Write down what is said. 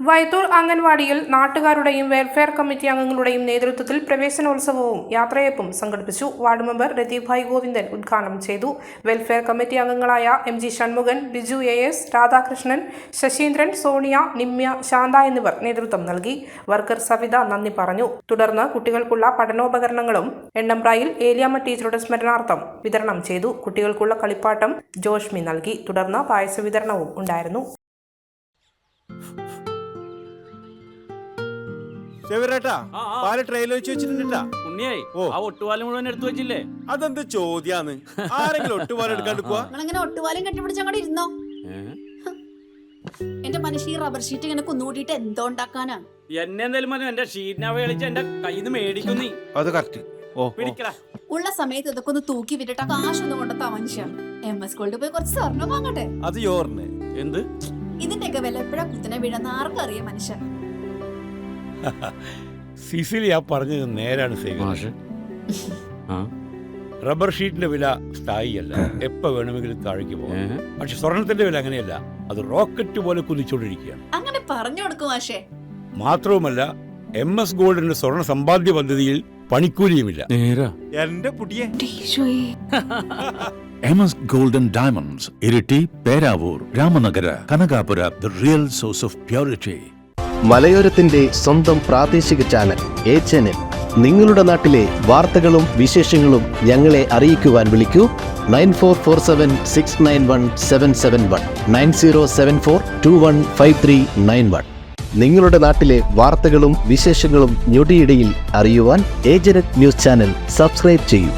വൈത്തൂർ അംഗൻവാടിയിൽ നാട്ടുകാരുടെയും welfare committee അംഗങ്ങളുടെയും നേതൃത്വത്തിൽ പ്രവേശനോത്സവവും യാത്രയപ്പും സംഘടിപ്പിച്ചു. വാർഡ് മെമ്പർ രതീഭായ് ഗോവിന്ദൻ ഉദ്ഘാടനം ചെയ്തു. വെൽഫെയർ കമ്മിറ്റി അംഗങ്ങളായ MG ഷൺമുഖൻ, ബിജു AS, രാധാകൃഷ്ണൻ, ശശീന്ദ്രൻ, സോണിയ, നിമ്യ, ശാന്ത എന്നിവർ നേതൃത്വം നൽകി. വർക്കർ സവിത നന്ദി പറഞ്ഞു. തുടർന്ന് കുട്ടികൾക്കുള്ള പഠനോപകരണങ്ങളും എണ്ണമ്പ്രായിൽ ഏലിയാമ്മ ടീച്ചറുടെ സ്മരണാർത്ഥം വിതരണം ചെയ്തു. കുട്ടികൾക്കുള്ള കളിപ്പാട്ടം ജോഷ്മി നൽകി. തുടർന്ന് പായസ വിതരണവും ഉണ്ടായിരുന്നു. മുഴുവൻ എടുത്തു വെച്ചില്ലേ? അതെന്ത് ചോദ്യാന്ന്? ആരെങ്കിലും ഒട്ടുപാലം എടുക്കാണ്ട് പോവാ? ഒട്ടുപാലം കെട്ടിപ്പിടിച്ചങ്ങോട്ട് ഇരുന്നോ? എന്റെ മനുഷ്യ ഈ റബ്ബർ ഷീറ്റ് ഇങ്ങനെ കുന്നുകൂട്ടിട്ട് എന്തോ ഉണ്ടാക്കാനാ? എന്നെ എന്തായാലും മതി. എന്റെ ഷീറ്റിനെ കളിച്ച് എന്റെ കയ്യിൽ നിന്ന് മേടിക്കുന്നീ. അത് കറക്റ്റ്. ഉള്ള സമയത്ത് ഇതൊക്കെ ഒന്ന് തൂക്കി വിട്ടിട്ട കാശൊന്നും കൊണ്ടെത്താ മനുഷ്യ. MS ഗോൾഡ് പോയി കുറച്ച് സ്വർണ്ണം വാങ്ങട്ടെ. അത് യോർന്ന് എന്ത്? ഇതിന്റെയൊക്കെ വില എപ്പോഴാ കുത്തിനെ വീഴുന്ന ആർക്കറിയാം മനുഷ്യൻ. സിസിലി ആ പറഞ്ഞത് നേരാണ്. റബ്ബർ ഷീറ്റിന്റെ വില സ്ഥായിയല്ല, എപ്പോ വേണമെങ്കിലും താഴേക്ക് പോകാം. പക്ഷെ സ്വർണത്തിന്റെ വില അങ്ങനെയല്ല, അത് റോക്കറ്റ് പോലെ കുതിച്ചുകൊണ്ടിരിക്കുകയാണ്. അങ്ങനെ പറഞ്ഞു കൊടുക്കും മാഷേ. മാത്രവുമല്ല, MS ഗോൾഡിന്റെ സ്വർണ്ണ സമ്പാദ്യ പദ്ധതിയിൽ പണിക്കൂലിയുമില്ല. എന്റെ പുടിയെ MS Gold and Diamonds, Iritty, Peravoor, Ramanagara, Kanakapura, the real source of purity. മലയോരത്തിന്റെ സ്വന്തം പ്രാദേശിക ചാനൽ HNN. നിങ്ങളുടെ നാട്ടിലെ വാർത്തകളും വിശേഷങ്ങളും ഞങ്ങളെ അറിയിക്കുവാൻ വിളിക്കൂ 9447691771 9074215391. നിങ്ങളുടെ നാട്ടിലെ വാർത്തകളും വിശേഷങ്ങളും ഞൊടിയിടയിൽ അറിയുവാൻ ഏജനറ്റ് ന്യൂസ് ചാനൽ സബ്സ്ക്രൈബ് ചെയ്യൂ.